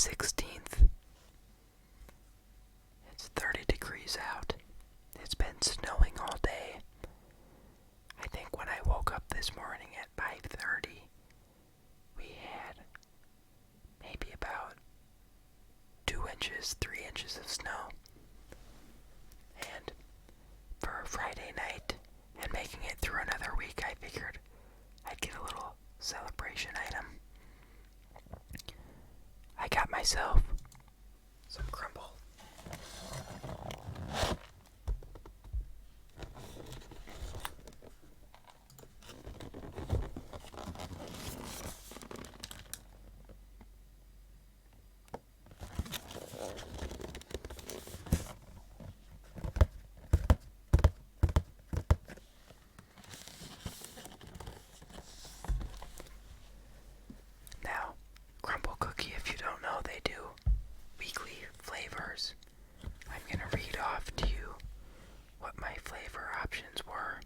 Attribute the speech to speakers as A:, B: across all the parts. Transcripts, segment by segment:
A: 16th. It's 30 degrees out. It's been snowing all day. I think when I woke up this morning at 5:30, we had maybe about 2 inches, 3 inches of snow. And for a Friday night and making it through another week, I figured I'd get a little celebration item. I got myself some Crumbl. Now, Crumbl cookie, if you don't know, they do weekly flavors. I'm gonna read off to you what my flavor options were,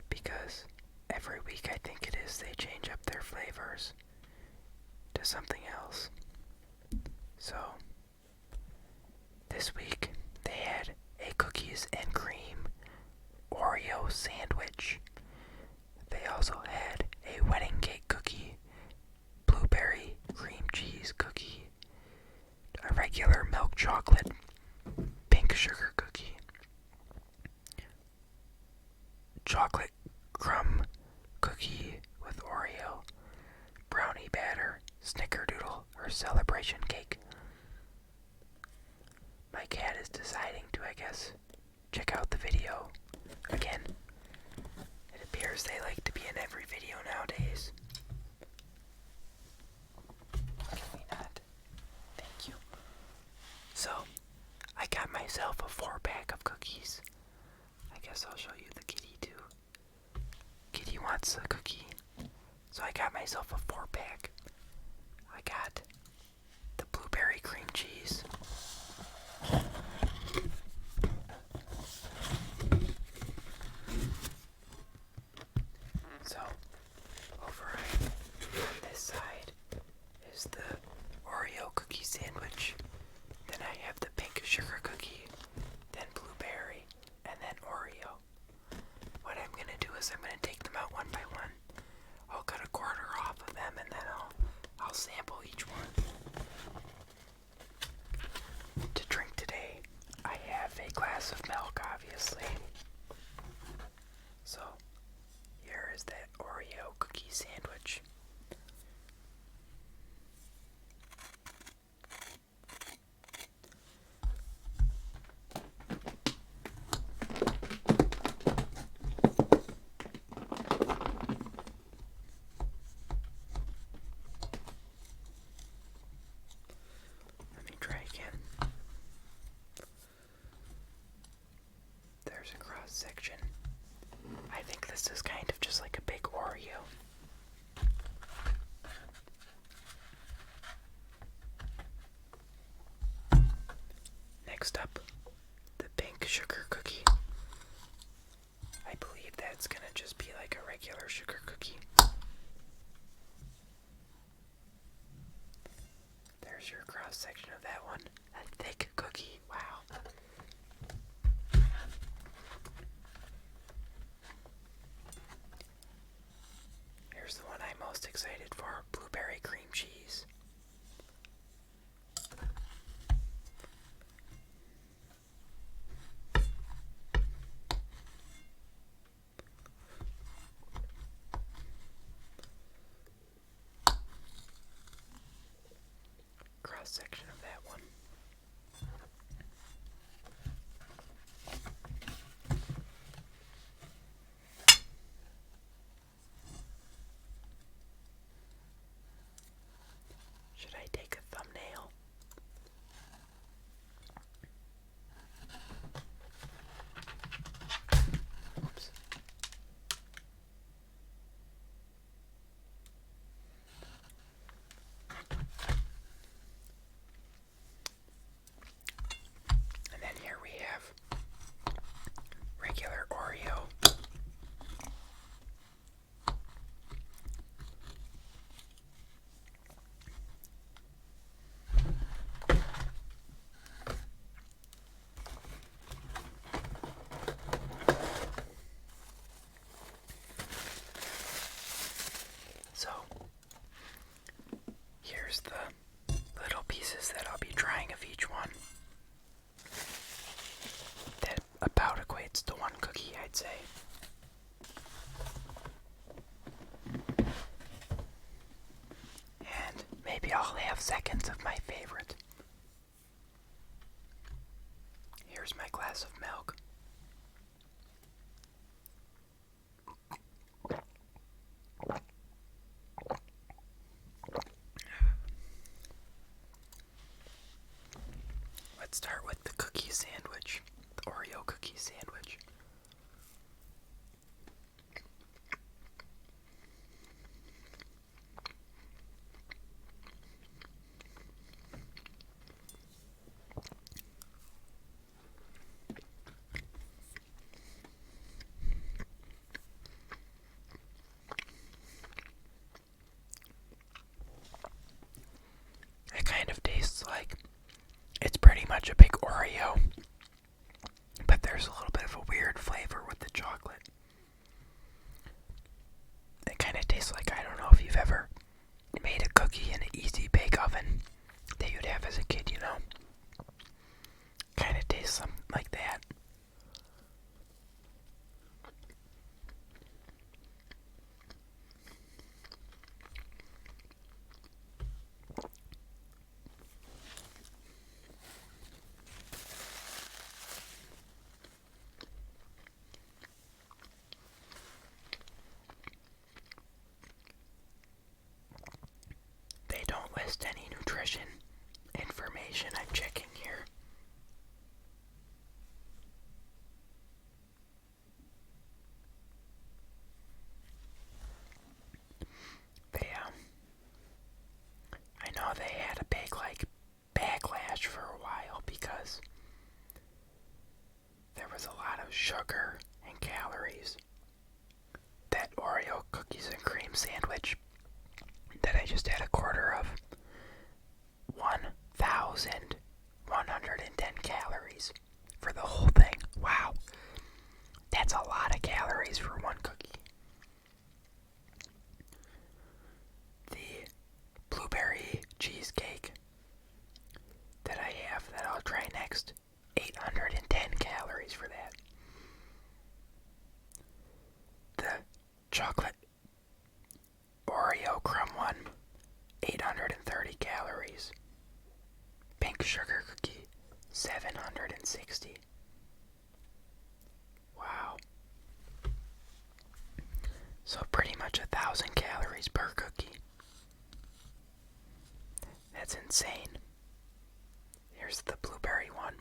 A: because every week I think it is they change up their flavors to something else. So this week they had a cookies and cream Oreo sandwich. They also had a wedding cake cookie, blueberry cream cheese cookie, a regular milk chocolate pink sugar cookie, chocolate crumb cookie with Oreo, brownie batter, snickerdoodle, or celebration cake. My cat is deciding to, I guess, check out the video again. It appears they like to be in every video nowadays. Can we not? Thank you. So, I got myself a 4-pack of cookies. I guess I'll show you the kitty too. Kitty wants a cookie. So I got myself a 4-pack. I got the blueberry cream cheese. So, over on this side is the Oreo cookie sandwich. Then I have the pink sugar cookie, then blueberry, and then Oreo. What I'm gonna do is I'm gonna take them out one by one. I'll cut a corner off of them and then I'll sample each one. To drink today, I have a glass of milk, obviously. So, here is that Oreo cookie sandwich. Let me try again. There's a cross section. I think this is kind of just like a big Oreo. Next up, the pink sugar cookie. I believe that's gonna just be like a regular sugar cookie. There's your cross section of that one. A thick cookie. Wow. Here's the one I'm most excited for, blueberry cream cheese. Cross section of that one. Should I take a thumbnail? Oops. Here's the little pieces that I'll be trying of each one. That about equates to one cookie, I'd say. And maybe I'll have seconds of my favorite. Here's my glass of milk. Let's start with the cookie sandwich, the Oreo cookie sandwich. It kind of tastes like it's pretty much a big Oreo, but there's a little bit of a weird flavor with the chocolate. It kind of tastes like, I don't know if you've ever made a cookie in an easy bake oven that you'd have as a kid, you know? Kind of tastes something like that. They don't list any nutrition information. I'm checking here. I know they had a big, backlash for a while because there was a lot of sugar and calories. That Oreo cookies and cream sandwich that I just had a quarter of, 1,110 calories for the whole thing. Wow. That's a lot of calories for one cookie. The blueberry cheesecake that I have that I'll try next, 810 calories for that. The chocolate Oreo crumb one, 830 calories. Pink sugar cookie, 760. Wow. So pretty much 1,000 calories per cookie. That's insane. Here's the blueberry one.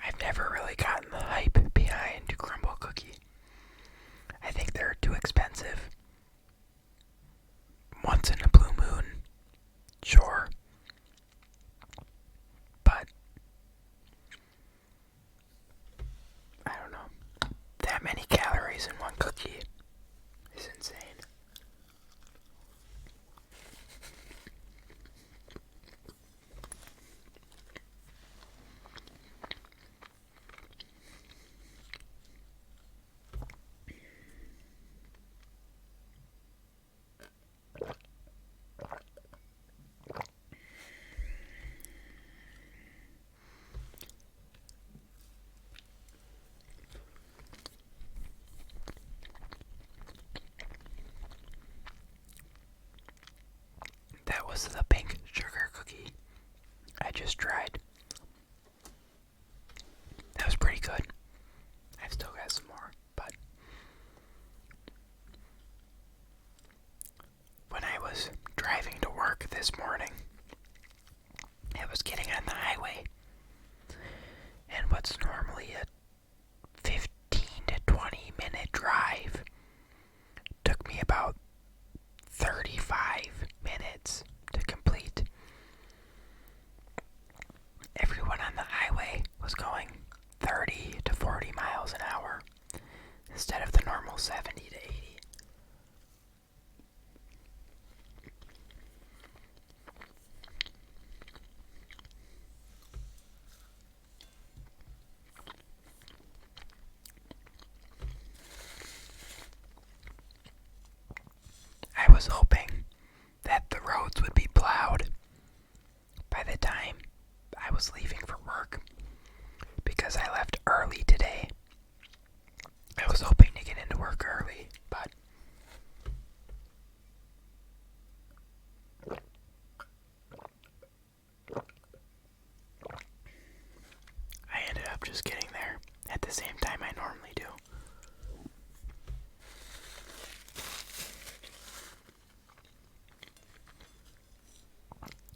A: I've never really gotten the hype behind Crumbl cookie. I think they're too expensive. Once in a blue moon, sure. But I don't know. That many calories in one cookie is insane. That was the pink sugar cookie I just tried. That was pretty good. I've still got some more, but when I was driving to work this morning, I was getting on the highway, and what's normally a 15 to 20 minute drive took me about 35 minutes to complete. Everyone on the highway was going 30 70 to 80. I was hoping that the roads would be plowed by the time I was leaving for work, because I left early today. I was hoping to get into work early, but I ended up just getting there at the same time I normally do.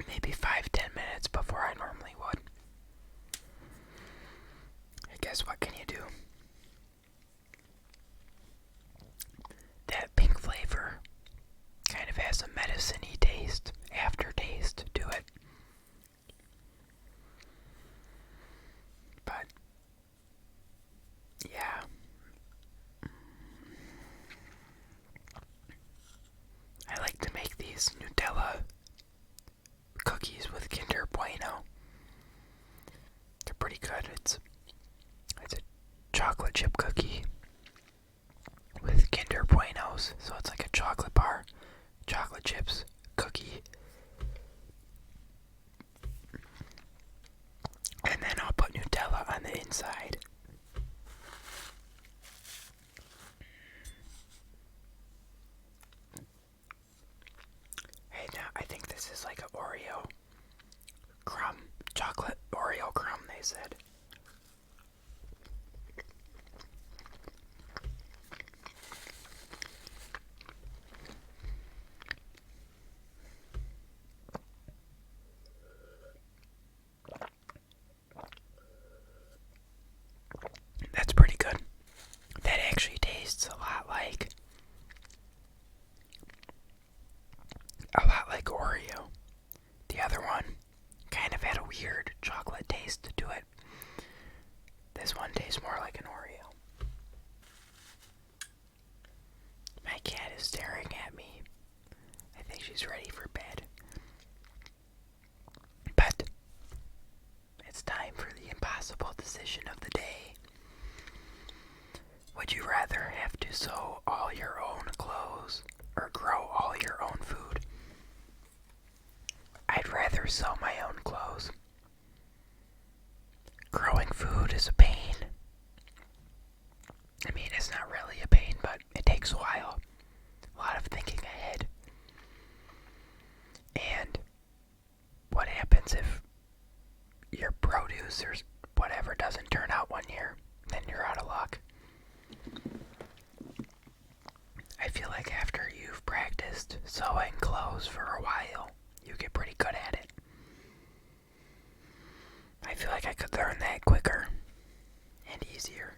A: Maybe 5-10 minutes before I normally would. I guess what can you do? That pink flavor kind of has a medicine-y taste, aftertaste to it. But, yeah. I like to make these Nutella cookies with Kinder Bueno. They're pretty good. It's a chocolate chip cookie with Kinder Buenos, so it's like a chocolate bar, chocolate chips cookie. And then I'll put Nutella on the inside. Hey, now I think this is like an Oreo crumb, chocolate Oreo crumb, they said. That's pretty good. That actually tastes a lot like Oreo. The other one kind of had a weird chocolate taste to it. This one tastes more like an Oreo. My cat is staring at me. I think she's ready for bed. But it's time for the impossible decision of the day. Would you rather have to sew all your own clothes or grow all your own food? I'd rather sew my own clothes. Growing food is a pain. I mean, it's not really a pain, but it takes a while. A lot of thinking ahead. And what happens if your produce or whatever doesn't turn out one year? Then you're out of luck. I feel like after you've practiced sewing clothes for a while, you get pretty good at it. I feel like I could learn that quicker and easier.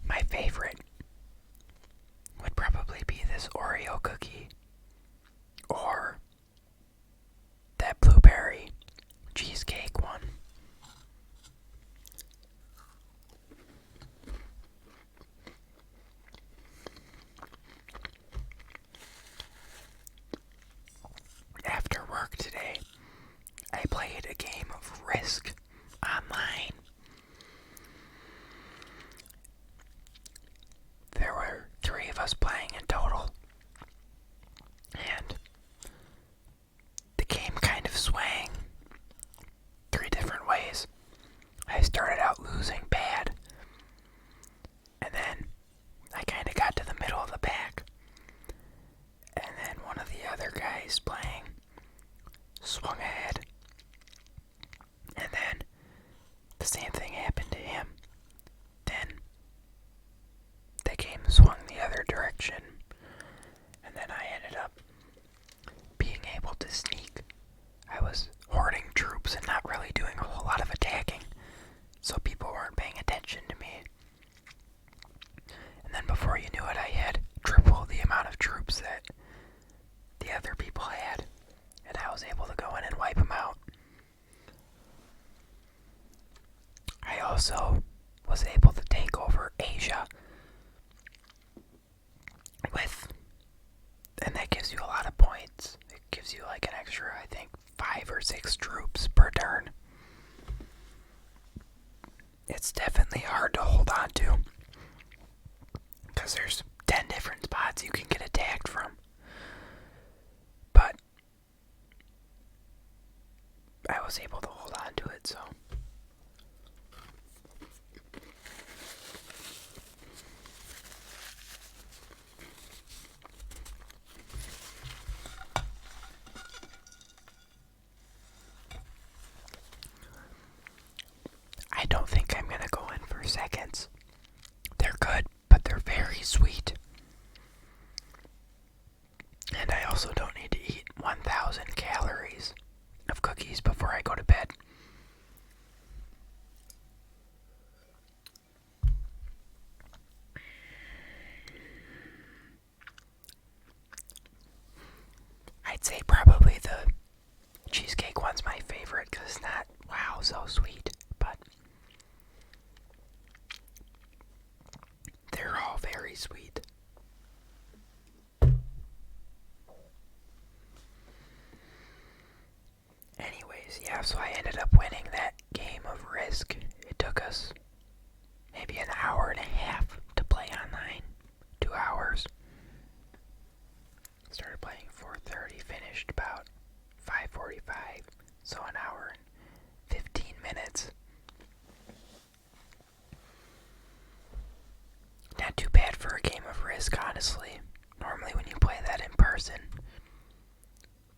A: My favorite would probably be this Oreo cookie or that blueberry cheesecake one. After work today, I played a game of Risk online. There were 3 of us playing in total, and the game kind of swang 3 different ways. I started out losing bad, and then I kind of got to the middle of the pack, and then one of the other guys playing swung ahead, same thing happened to him. Then the game swung the other direction, and then I ended up being able to sneak. I was hoarding troops and not really doing a whole lot of attacking, so people weren't paying attention to me. And then before you knew it, I had triple the amount of troops that the other people had, and I was able to go in and wipe them out. I also was able to take over Asia and that gives you a lot of points. It gives you like an extra, I think, 5 or 6 troops per turn. It's definitely hard to hold on to, because there's 10 different spots you can get attacked from. But I was able to hold on to it, so. I don't think I'm gonna go in for seconds. They're good, but they're very sweet. And I also don't need to eat 1,000 calories of cookies before I go to bed. I'd say probably the cheesecake one's my favorite because it's not, wow, so sweet, but they're all very sweet. Anyways, yeah, so I ended up winning that game of Risk. It took us maybe an hour and a half to play online. 2 hours. Started playing 4:30, finished about 5:45, so an hour and 15 minutes. Not too bad for a game of Risk, honestly. Normally when you play that in person,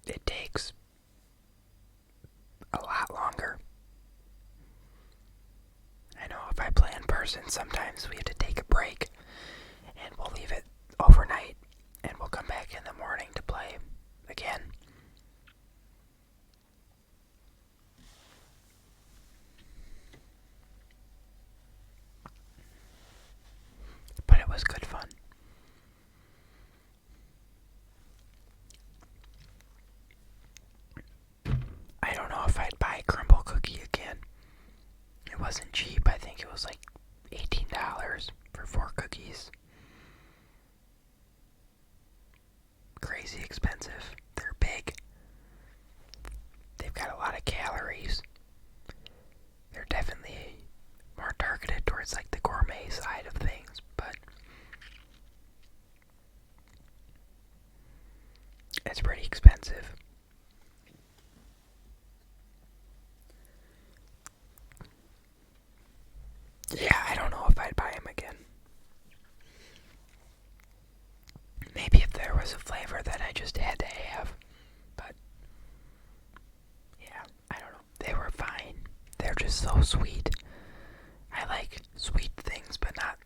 A: it takes a lot longer. I know if I play in person, sometimes we have to take a break, and we'll leave it overnight, and we'll come back in the morning to play again. But it was good fun. I don't know if I'd buy Crumbl cookie again. It wasn't cheap. I think it was like $18 for 4 cookies. Crazy expensive. They're big. They've got a lot of calories. They're definitely more targeted towards like the gourmet side of things, but it's pretty expensive. Yeah, I don't know if I'd buy them again. Maybe if there was a flavor that I just had to have, but yeah, I don't know. They were fine. They're just so sweet. I like sweet things, but not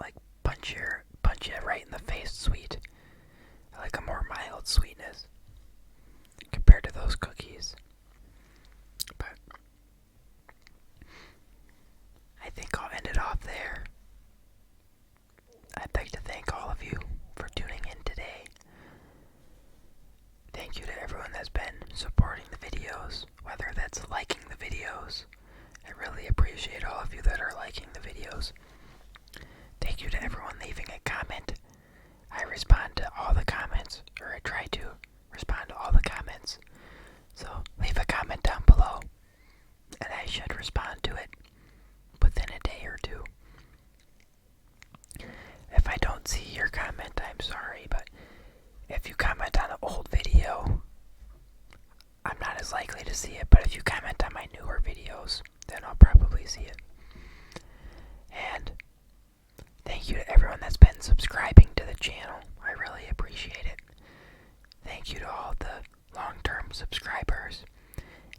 A: like punch you right in the face sweet. I like a more mild sweetness compared to those cookies. But I think I'll end it off there. I'd like to thank all of you for tuning in today. Thank you to everyone that's been supporting the videos, whether that's liking the videos. I really appreciate all of you that are liking the videos. Thank you to everyone leaving a comment. I respond to all the comments, or I try to respond to all the comments. So leave a comment down below, and I should respond to it within a day or two. If I don't see your comment, I'm sorry, but if you comment on an old video, I'm not as likely to see it, but if you comment on my newer videos, then I'll probably see it. And thank you to everyone that's been subscribing to the channel. I really appreciate it. Thank you to all the long-term subscribers,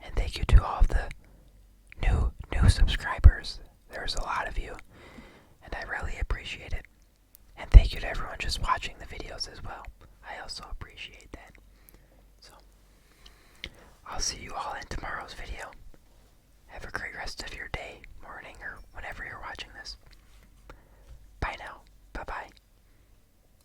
A: and thank you to all of the new subscribers. there's a lot of you, and I really appreciate it. And thank you to everyone just watching the videos as